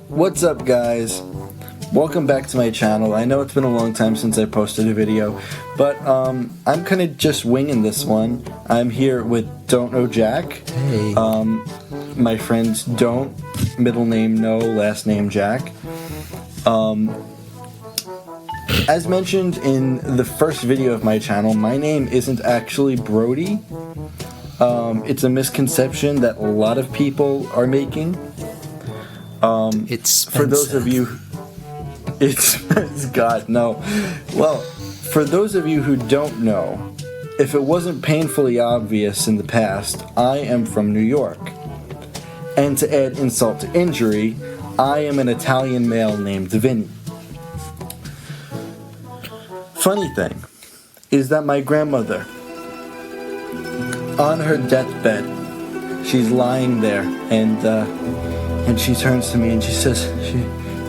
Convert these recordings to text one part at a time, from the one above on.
What's up, guys? Welcome back to my channel. I know it's been a long time since I posted a video, but I'm kind of just winging this one. I'm here with DontKnowJack. Hey. My friends Don't, middle name No, last name Jack. As mentioned in the first video of my channel, my name isn't actually Brody. It's a misconception that a lot of people are making. It's Spencer. For those of you, it's God, no. Well, for those of you who don't know, if it wasn't painfully obvious in the past, I am from New York. And to add insult to injury, I am an Italian male named Vinny. Funny thing is that my grandmother, on her deathbed, she's lying there, and she turns to me and she says,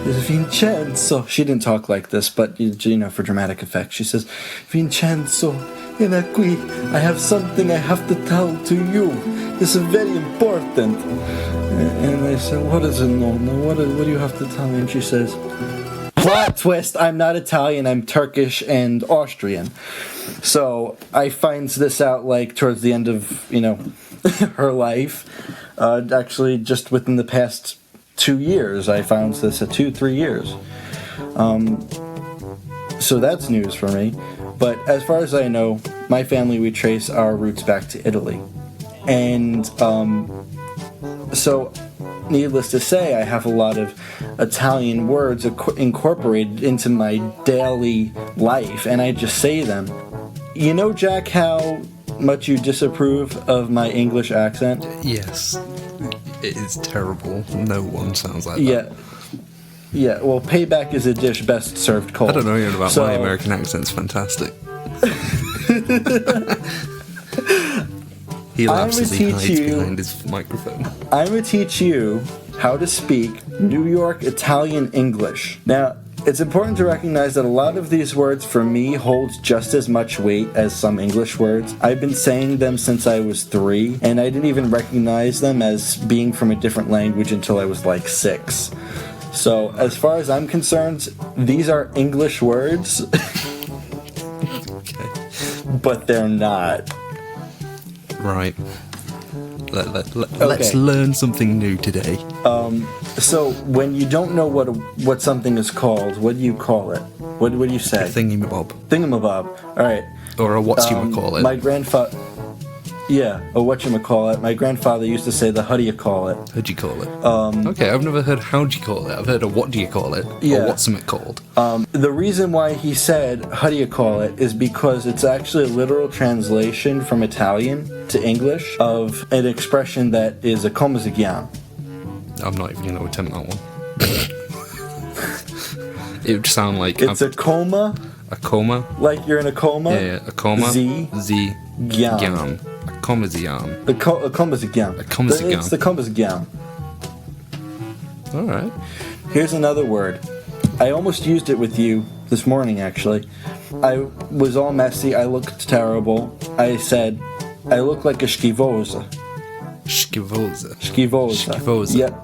Vincenzo. She didn't talk like this, but you know, for dramatic effect, she says, Vincenzo, vieni qui. I have something I have to tell to you. This is very important. And I said, what is it, Nonna? What do you have to tell me? And she says, plot twist, I'm not Italian, I'm Turkish and Austrian. So I find this out like towards the end of, her life. Actually, just within the past 2 years, I found this at 2-3 years. So that's news for me. But as far as I know, my family, we trace our roots back to Italy. And so, needless to say, I have a lot of Italian words incorporated into my daily life, and I just say them. You know, Jack, how much you disapprove of my English accent? Yes. It is terrible. No one sounds like that. Yeah, well, payback is a dish best served cold. I don't know anything about my American accent's fantastic. He laughs as he hides behind his microphone. I'm going to teach you how to speak New York Italian English. Now, it's important to recognize that a lot of these words for me hold just as much weight as some English words. I've been saying them since I was 3, and I didn't even recognize them as being from a different language until I was like 6. So, as far as I'm concerned, these are English words, Okay. but they're not. Right. Let's learn something new today. So, when you don't know what something is called, what do you call it? What do you say? A thingamabob. Thingamabob. All right. Or a whatchamacallit. My grandfather... Yeah, a whatchamacallit. My grandfather used to say the how do you call it? How'd you call it? Okay, I've never heard how'd you call it. I've heard of what do you call it? Yeah. Or what's it called? The reason why he said how do you call it is because it's actually a literal translation from Italian to English of an expression that is a come si chiama. I'm not even going to attempt that one. It would sound like... It's a coma. A coma? Like you're in a coma. Yeah, a coma. Giam. A coma ziam. A coma si chiama. A coma si chiama. It's the coma si chiama. Alright. Here's another word. I almost used it with you this morning, actually. I was all messy. I looked terrible. I said, I look like a schivosa. Schivosa. Schivosa. Schivosa. Yep.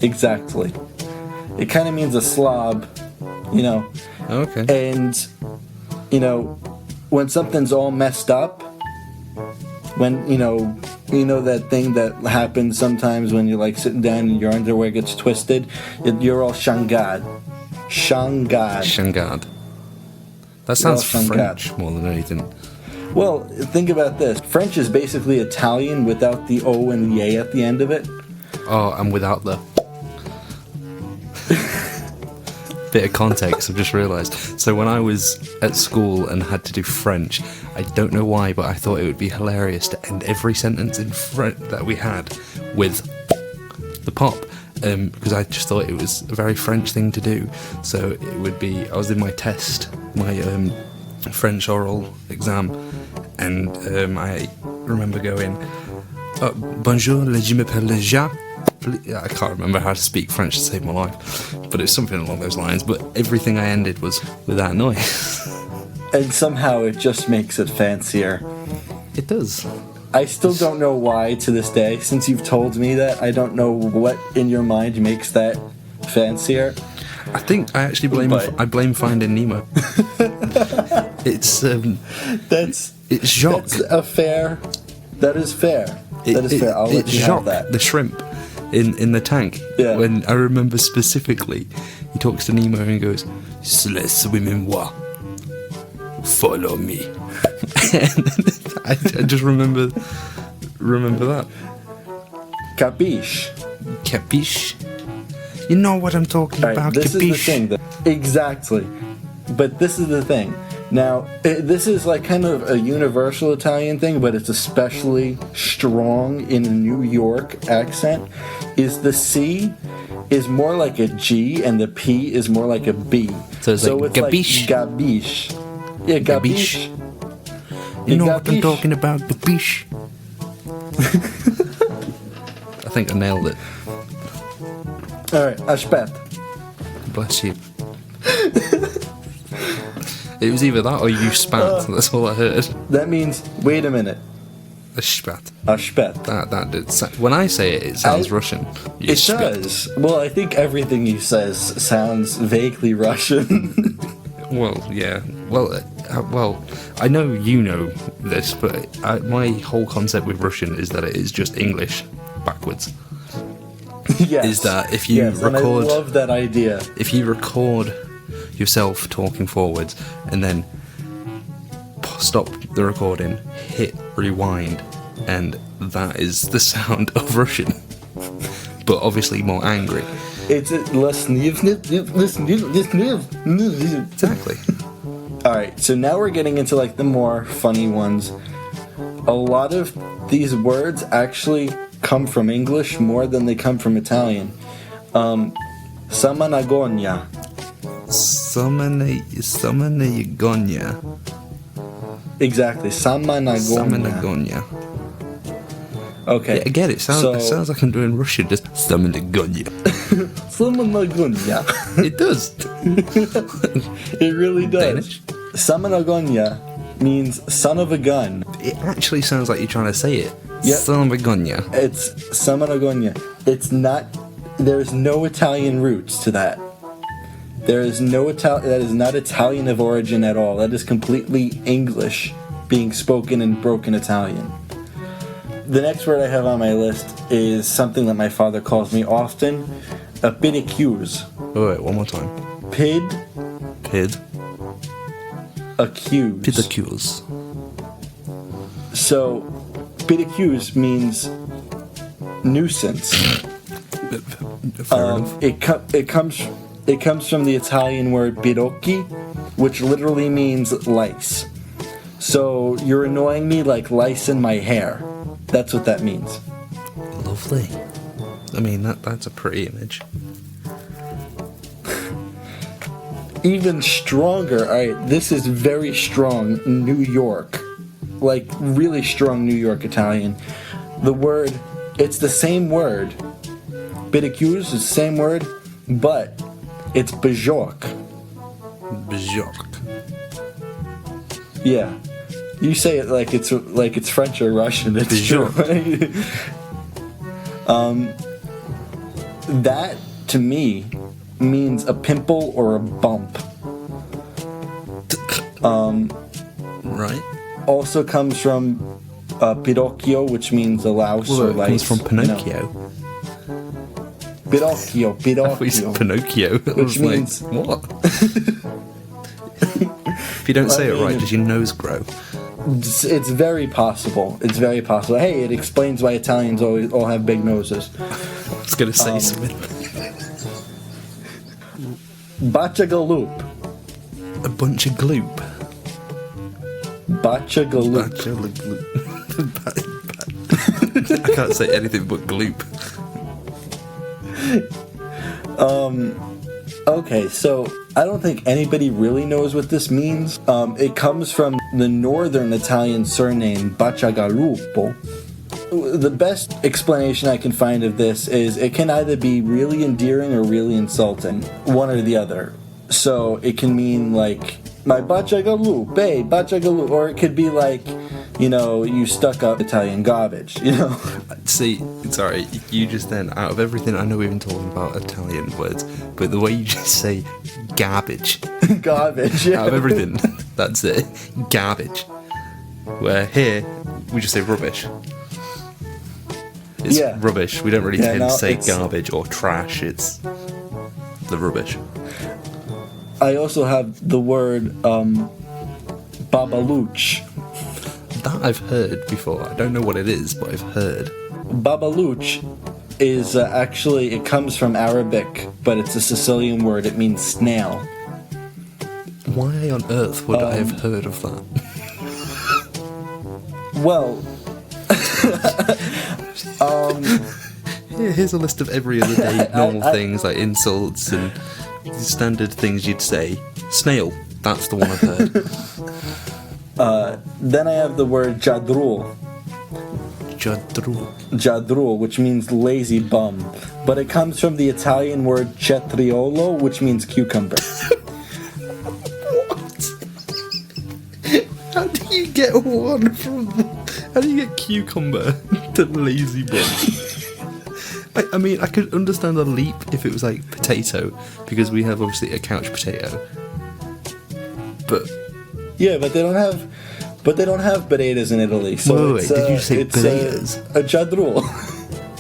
Exactly. It kind of means a slob, Okay. And, when something's all messed up, when, that thing that happens sometimes when you're like sitting down and your underwear gets twisted, you're all shangad. Shangad. That sounds French more than anything. Well, think about this. French is basically Italian without the O and the A at the end of it. Oh, and without the... Bit of context, I've just realised. So when I was at school and had to do French, I don't know why, but I thought it would be hilarious to end every sentence in French that we had with the pop. Because I just thought it was a very French thing to do. So it would be... I was in my test, my French oral exam, and I remember going, bonjour, je m'appelle Jacques. I can't remember how to speak French to save my life, but it's something along those lines. But everything I ended was with that noise. And somehow it just makes it fancier. It does. I still don't know why to this day. Since you've told me that, I don't know what in your mind makes that fancier. I think I actually blame Finding Nemo. It's Jacques. That is fair. I'll let it's you Jacques, have that. the shrimp in the tank. Yeah. When I remember specifically, he talks to Nemo and he goes, "Let's swim in moi. Follow me." And I just remember that. Capiche? Capiche? You know what I'm talking about, this capiche? is the thing. Exactly. But this is the thing. Now, this is like kind of a universal Italian thing, but it's especially strong in a New York accent, is the C is more like a G and the P is more like a B. So it's like gabiche. Like gabiche. Yeah, gabiche. You know what I'm talking about, gabiche? I think I nailed it. Alright, aspetta. Bless you. It was either that or you spat. That's all I heard. That means, wait a minute. A spat. Aspetta. That did. When I say it, it sounds Russian. You It spat. does. Well, I think everything he says sounds vaguely Russian. Well, yeah. Well, I know you know this, but my whole concept with Russian is that it is just English backwards. Yes. Is that if you record... And I love that idea. If you record yourself talking forwards and then stop the recording, hit rewind, and that is the sound of Russian. But obviously more angry. It's Exactly. Alright, so now we're getting into like the more funny ones. A lot of these words actually come from English more than they come from Italian. Samanagonia. Samanagonia. Exactly, Samanagonia. Okay. Yeah, I get it. It sounds like I'm doing Russian. Just Samanagonia. Samanagonia. It does. It really does. Danish? Samanagonia means son of a gun. It actually sounds like you're trying to say it. Yep. Samanagonia. It's Samanagonia. It's not. There's no Italian roots to that. There is no Italian. That is not Italian of origin at all. That is completely English being spoken in broken Italian. The next word I have on my list is something that my father calls me often. A pidicuse. Oh, wait, one more time. Pid. Accuse. Pidicuse. So, pidicuse means nuisance. Fair enough. It comes from the Italian word pidocchi, which literally means lice. So you're annoying me like lice in my hair. That's what that means. Lovely. I mean, that's a pretty image. Even stronger. Alright, this is very strong New York. Like, really strong New York Italian. The word, it's the same word. Pidicuse is the same word, but it's bajork. Bjork. Yeah. You say it like it's French or Russian. It's true. That to me means a pimple or a bump. Right. Also comes from Pinocchio, which means a louse or lice. It comes from Pinocchio. Pinocchio. Pinocchio. Pinocchio. Which means like, what? If you don't say it right, does your nose grow? It's very possible. It's very possible. Hey, it explains why Italians all have big noses. I was going to say something. Bachagaloop. A bunch of gloop. Bachagaloop. I can't say anything but gloop. Okay, so I don't think anybody really knows what this means. It comes from the northern Italian surname Bacciagalupo. The best explanation I can find of this is it can either be really endearing or really insulting, one or the other. So it can mean like, my Bacciagalupo, hey, Bacciagalupo, or it could be like, you stuck up Italian garbage, See, sorry, you just then, out of everything, I know we've been talking about Italian words, but the way you just say garbage. Garbage, yeah. Out of everything, that's it. Garbage. Where here, we just say rubbish. It's rubbish. We don't really tend to say garbage or trash. It's the rubbish. I also have the word babaluch. That I've heard before. I don't know what it is, but I've heard. Babaluch is actually, it comes from Arabic, but it's a Sicilian word. It means snail. Why on earth would I have heard of that? Well, here's a list of every other day normal things like insults and standard things you'd say. Snail, that's the one I've heard. Then I have the word jadrul. Jadrul, which means lazy bum. But it comes from the Italian word cetriolo, which means cucumber. What? How do you get one from... How do you get cucumber to lazy bum? I mean, I could understand a leap if it was like potato, because we have obviously a couch potato. But... Yeah, but they don't have potatoes in Italy. So wait, did you say potatoes? A jadrul.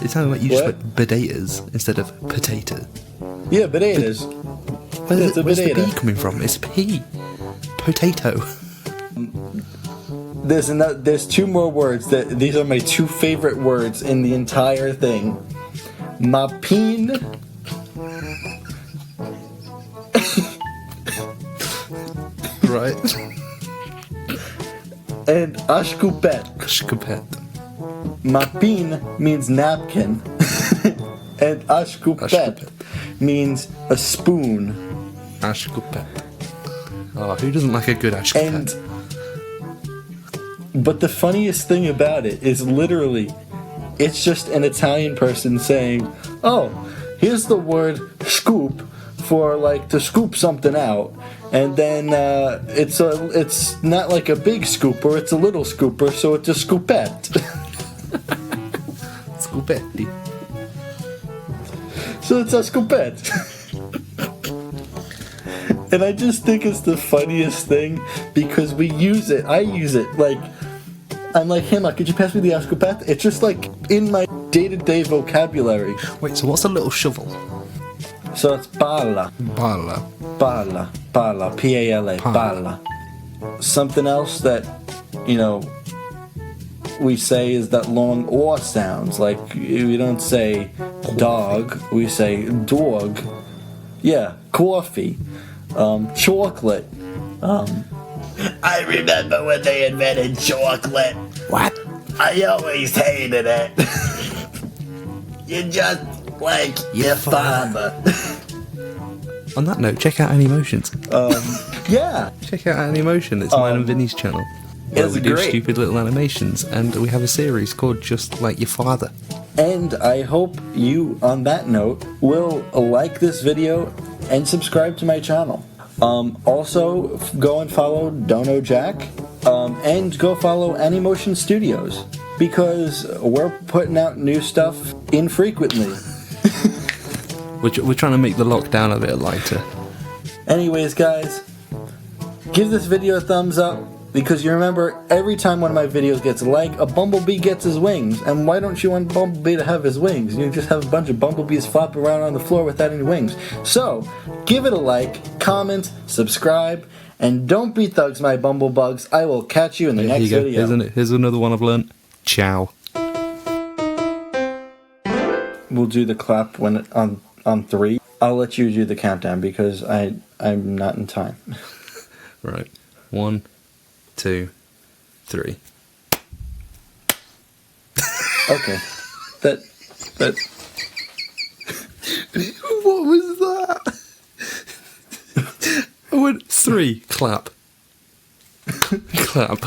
It sounded like you just put potatoes instead of potato. Yeah, potatoes. Where's the B coming from? It's P. Potato. There's two more words. These are my two favorite words in the entire thing. Mapin. Right. And ashkupet. Mapin means napkin. And ashkupet means a spoon. Ashkupet. Oh, who doesn't like a good ashkupet? But the funniest thing about it is literally, it's just an Italian person saying, oh, here's the word scoop for like to scoop something out. And then it's not like a big scooper, it's a little scooper, so it's a scoopette. Scoopetti. So it's a scoopette. And I just think it's the funniest thing because I use it, like, I'm like, Hema, could you pass me the scoopette? It's just like in my day-to-day vocabulary. Wait, so what's a little shovel? So it's palla. Palla. P-A-L-A, palla. Something else that, we say is that long or sounds. Like, we don't say dog, we say dog. Yeah, coffee, chocolate. I remember when they invented chocolate. What? I always hated it. You're just like your father. On that note, check out Anymotions. Yeah. Check out Anymotion. It's mine and Vinny's channel. Where It's we do great. stupid little animations, and we have a series called Just Like Your Father. And I hope you, on that note, will like this video and subscribe to my channel. Also, go and follow DontKnowJack, and go follow Anymotion Studios, because we're putting out new stuff infrequently. We're trying to make the lockdown a bit lighter. Anyways, guys, give this video a thumbs up, because you remember, every time one of my videos gets a like, a bumblebee gets his wings. And why don't you want Bumblebee to have his wings? You just have a bunch of bumblebees flop around on the floor without any wings. So, give it a like, comment, subscribe, and don't be thugs, my bumblebugs. I will catch you in the next video. Here's another one I've learnt. Ciao. We'll do the clap when on 3. I'll let you do the countdown because I'm not in time. Right. 1, 2, 3. Okay. That. What was that? I went 3. Clap. Clap.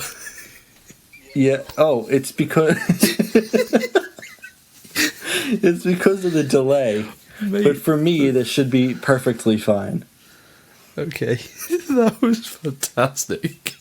Yeah. Oh, it's because it's because of the delay. Mate. But for me, this should be perfectly fine. Okay. That was fantastic.